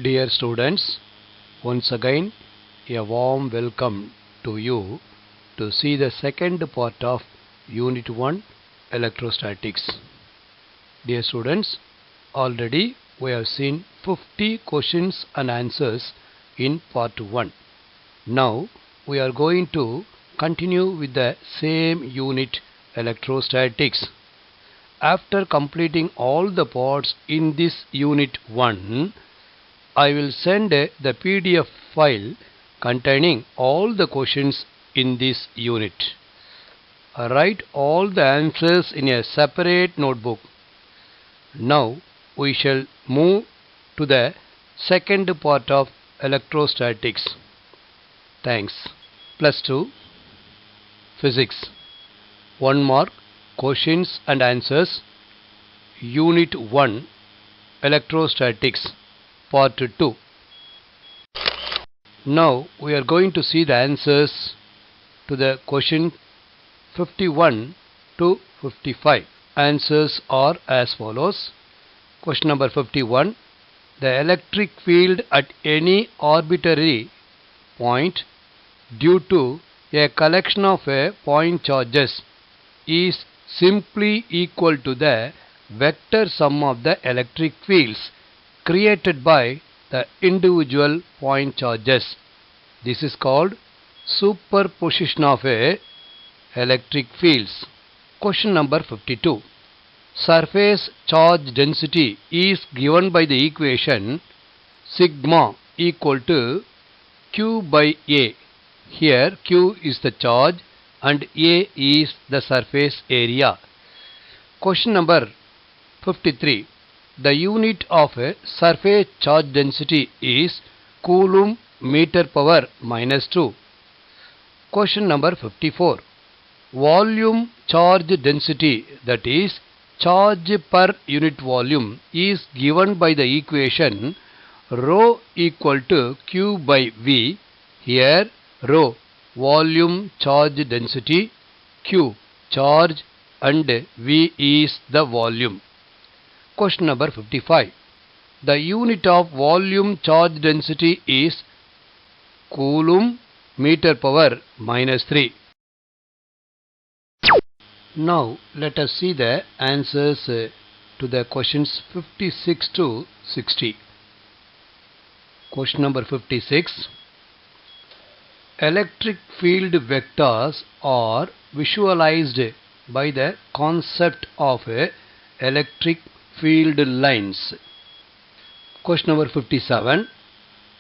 Dear students, once again a warm welcome to you to see the second part of Unit 1 Electrostatics. Dear students, already we have seen 50 questions and answers in part 1. Now we are going to continue with the same unit Electrostatics. After completing all the parts in this Unit 1, I will send the PDF file containing all the questions in this unit. Write all the answers in a separate notebook. Now we shall move to the second part of electrostatics. Thanks. +2 Physics 1 mark questions and answers Unit 1 Electrostatics Part 2. Now we are going to see the answers to the question 51 to 55. Answers are as follows. Question number 51. The electric field at any arbitrary point due to a collection of point charges is simply equal to the vector sum of the electric fields created by the individual point charges. This is called superposition of electric fields. Question number 52. Surface charge density is given by the equation sigma equal to Q by A. Here Q is the charge and A is the surface area. Question number 53. The unit of surface charge density is Coulomb meter power minus 2. Question number 54. Volume charge density, that is charge per unit volume, is given by the equation rho equal to Q by V. Here rho volume charge density, Q charge and V is the volume. Question number 55. The unit of volume charge density is Coulomb meter power minus 3. Now let us see the answers to the questions 56 to 60. Question number 56. Electric field vectors are visualized by the concept of electric field lines. Question number 57.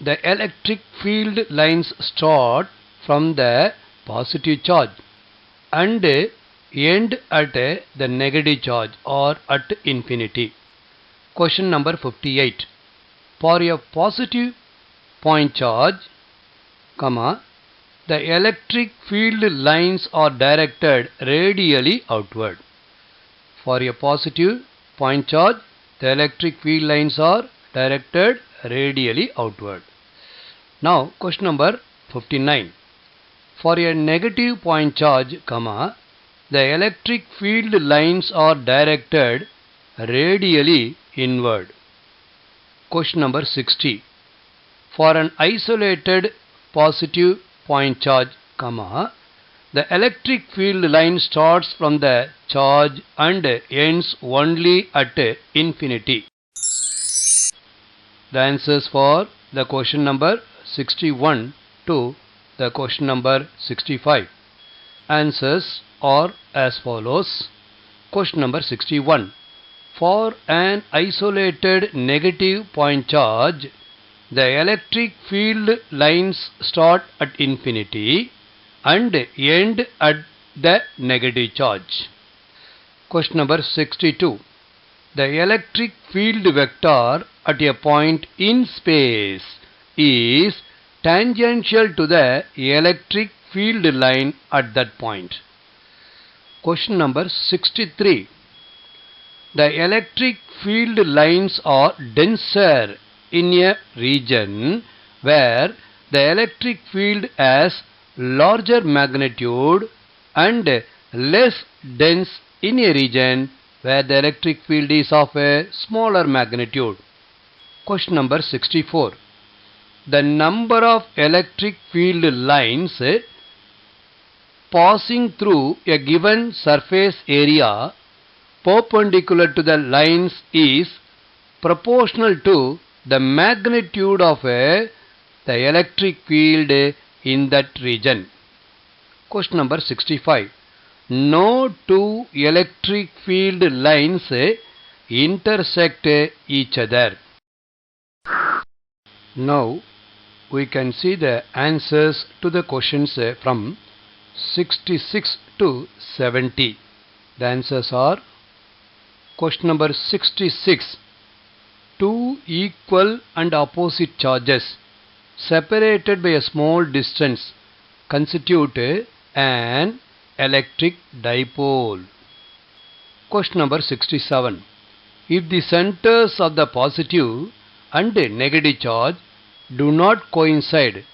The electric field lines start from the positive charge and end at the negative charge or at infinity. Question number 58. For a positive point charge, the electric field lines are directed radially outward. For a positive point charge, the electric field lines are directed radially outward. Now question number 59. For a negative point charge, the electric field lines are directed radially inward. Question number 60. For an isolated positive point charge, the electric field line starts from the charge and ends only at infinity. The answers for the question number 61 to the question number 65. Answers are as follows. Question number 61. For an isolated negative point charge, the electric field lines start at infinity and end at the negative charge. Question number 62. The electric field vector at a point in space is tangential to the electric field line at that point. Question number 63. The electric field lines are denser in a region where the electric field has larger magnitude and less dense in a region where the electric field is of a smaller magnitude. Question number 64. The number of electric field lines passing through a given surface area perpendicular to the lines is proportional to the magnitude of the electric field in that region. Question number 65. No two electric field lines intersect each other. Now we can see the answers to the questions from 66 to 70. The answers are: question number 66. Two equal and opposite charges separated by a small distance constitute an electric dipole. Question number 67. If the centers of the positive and negative charge do not coincide,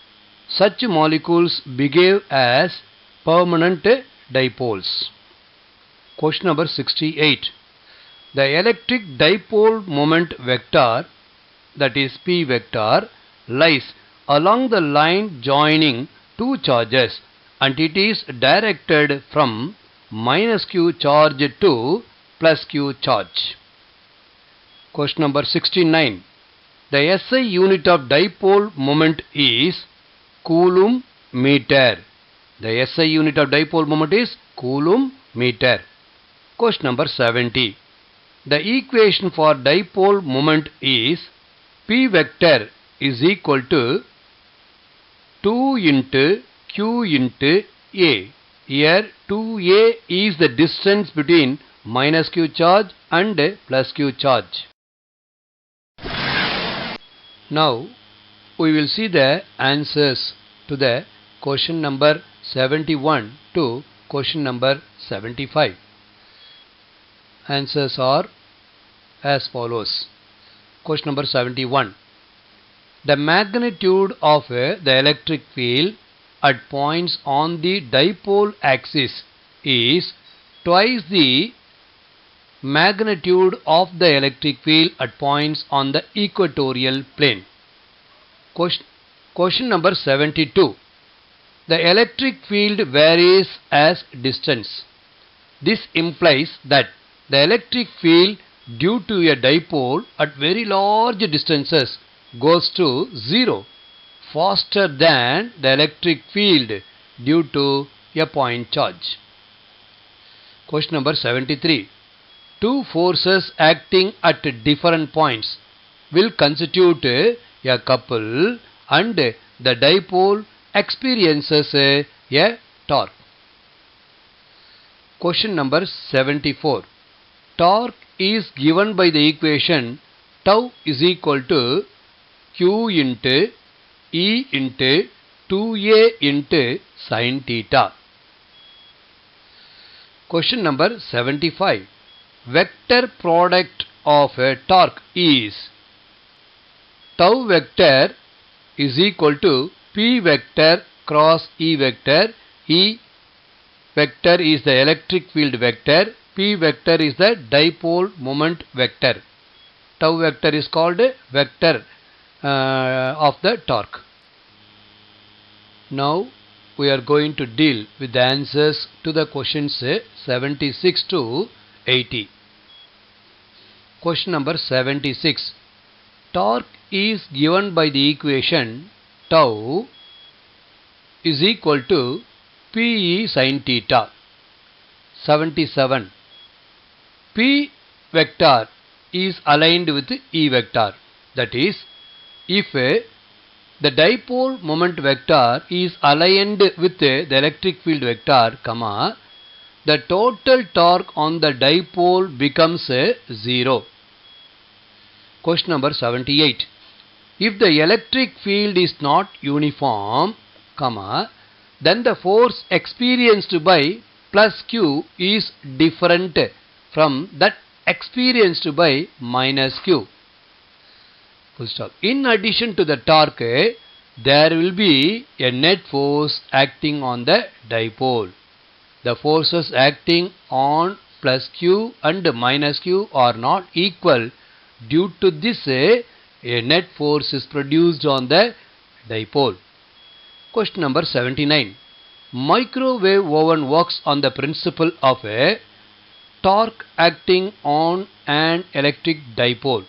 such molecules behave as permanent dipoles. Question number 68. The electric dipole moment vector, that is P vector, lies along the line joining two charges and it is directed from minus q charge to plus q charge. Question number 69. The SI unit of dipole moment is Coulomb meter. The SI unit of dipole moment is Coulomb meter. Question number 70. The equation for dipole moment is P vector is equal to 2 into Q into A. Here 2A is the distance between minus Q charge and plus Q charge. Now we will see the answers to the question number 71 to question number 75. Answers are as follows. Question number 71. The magnitude of the electric field at points on the dipole axis is twice the magnitude of the electric field at points on the equatorial plane. Question number 72. The electric field varies as distance. This implies that the electric field due to a dipole at very large distances goes to zero faster than the electric field due to a point charge. Question number 73. Two forces acting at different points will constitute a couple and the dipole experiences a torque. Question number 74. Torque is given by the equation tau is equal to Q into E into 2A into sin theta. Question number 75. Vector product of a torque is tau vector is equal to P vector cross E vector. E vector is the electric field vector. P vector is the dipole moment vector. Tau vector is called vector of the torque. Now we are going to deal with the answers to the questions 76 to 80. Question number 76. Torque is given by the equation tau is equal to Pe sin theta. 77. P vector is aligned with E vector. That is, if the dipole moment vector is aligned with the electric field vector, the total torque on the dipole becomes 0. Question number 78. If the electric field is not uniform, then the force experienced by plus Q is different from that experienced by minus Q. Full stop. In addition to the torque, there will be a net force acting on the dipole. The forces acting on plus Q and minus Q are not equal. Due to this, a net force is produced on the dipole. Question number 79. Microwave oven works on the principle of a torque acting on an electric dipole.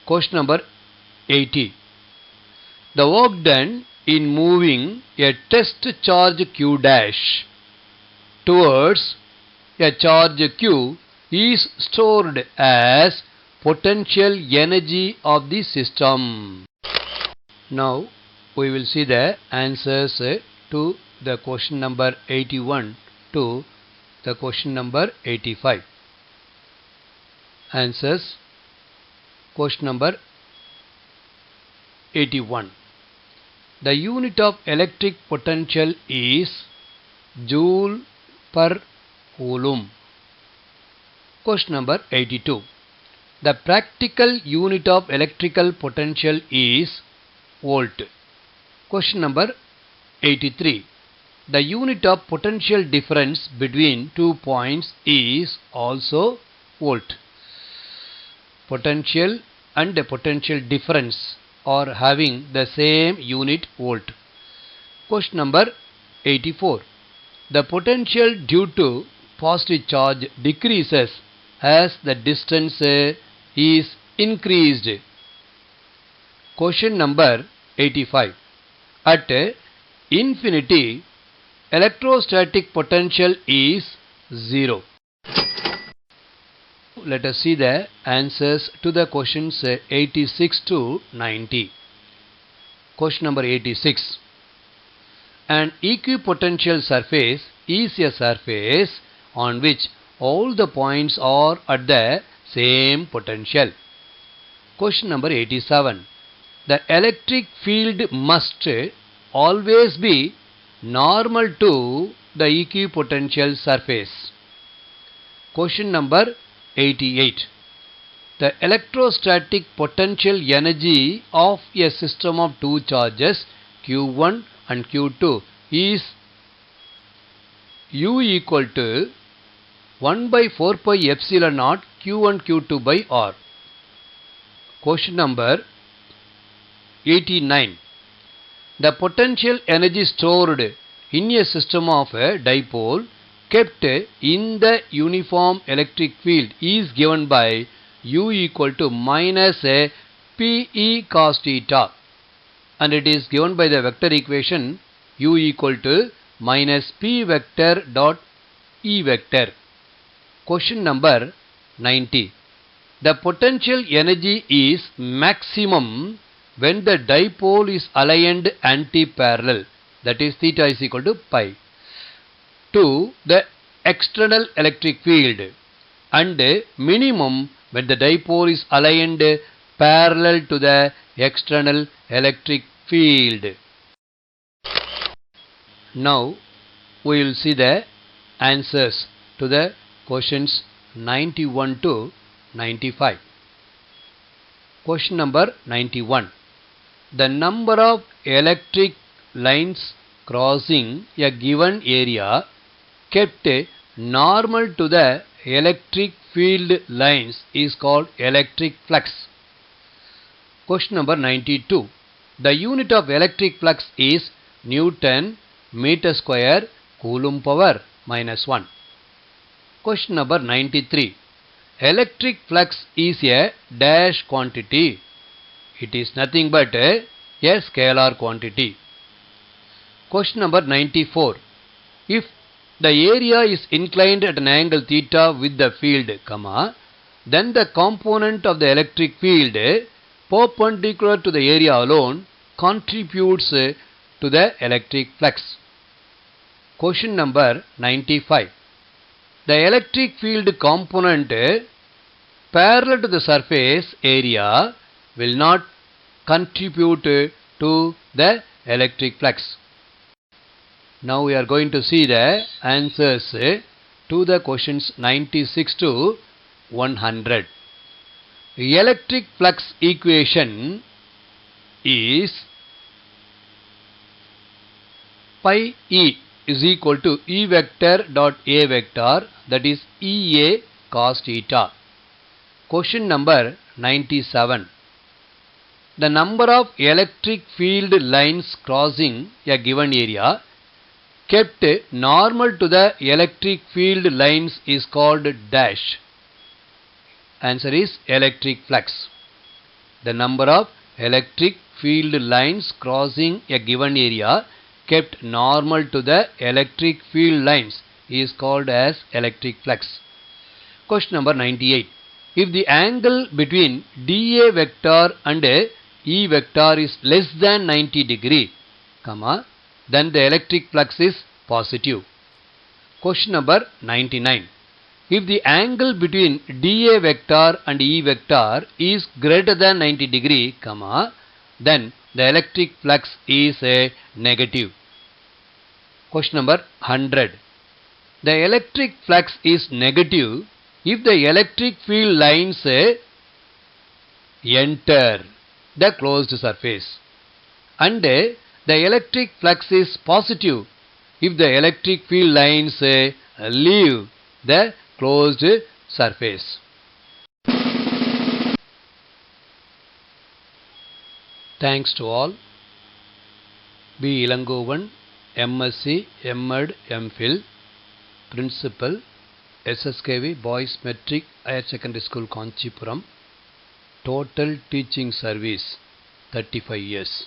Question number 80. The work done in moving a test charge Q dash towards a charge Q is stored as potential energy of the system. Now we will see the answers to the question number 81 to the question number 85. Answers. Question number 81. The unit of electric potential is joule per coulomb. Question number 82. The practical unit of electrical potential is volt. Question number 83. The unit of potential difference between 2 points is also volt. Potential and the potential difference are having the same unit volt. Question number 84. The potential due to positive charge decreases as the distance is increased. Question number 85. At infinity, electrostatic potential is 0. Let us see the answers to the questions 86 to 90. Question number 86. An equipotential surface is a surface on which all the points are at the same potential. Question number 87. The electric field must always be normal to the equipotential surface. Question number 88. The electrostatic potential energy of a system of two charges Q1 and Q2 is U equal to 1 by 4 pi epsilon naught Q1 Q2 by R. Question number 89. The potential energy stored in a system of a dipole kept in the uniform electric field is given by U equal to minus Pe cos theta, and it is given by the vector equation U equal to minus P vector dot E vector. Question number 90. The potential energy is maximum when the dipole is aligned anti-parallel, that is theta is equal to pi, to the external electric field, and minimum when the dipole is aligned parallel to the external electric field. Now we will see the answers to the questions 91 to 95. Question number 91. The number of electric lines crossing a given area kept normal to the electric field lines is called electric flux. Question number 92. The unit of electric flux is Newton meter square coulomb power minus 1. Question number 93. Electric flux is a dash quantity. It is nothing but a scalar quantity. Question number 94. If the area is inclined at an angle theta with the field, then the component of the electric field perpendicular to the area alone contributes to the electric flux. Question number 95. The electric field component parallel to the surface area will not contribute to the electric flux. Now we are going to see the answers to the questions 96 to 100. The electric flux equation is pi E is equal to E vector dot A vector, that is EA cos theta. Question number 97. The number of electric field lines crossing a given area kept normal to the electric field lines is called dash. Answer is electric flux. The number of electric field lines crossing a given area kept normal to the electric field lines is called as electric flux. Question number 98. If the angle between dA vector and E vector is less than 90 degree, then the electric flux is positive. Question number 99. If the angle between dA vector and E vector is greater than 90 degree, then the electric flux is a negative. Question number 100. The electric flux is negative if the electric field lines enter the closed surface, and the electric flux is positive if the electric field lines leave the closed surface. Thanks to all. B. Ilangovan, MSc, MEd, MPhil, Principal, SSKV Boys Metric Higher Secondary School, Kanchipuram. Total teaching service 35 years.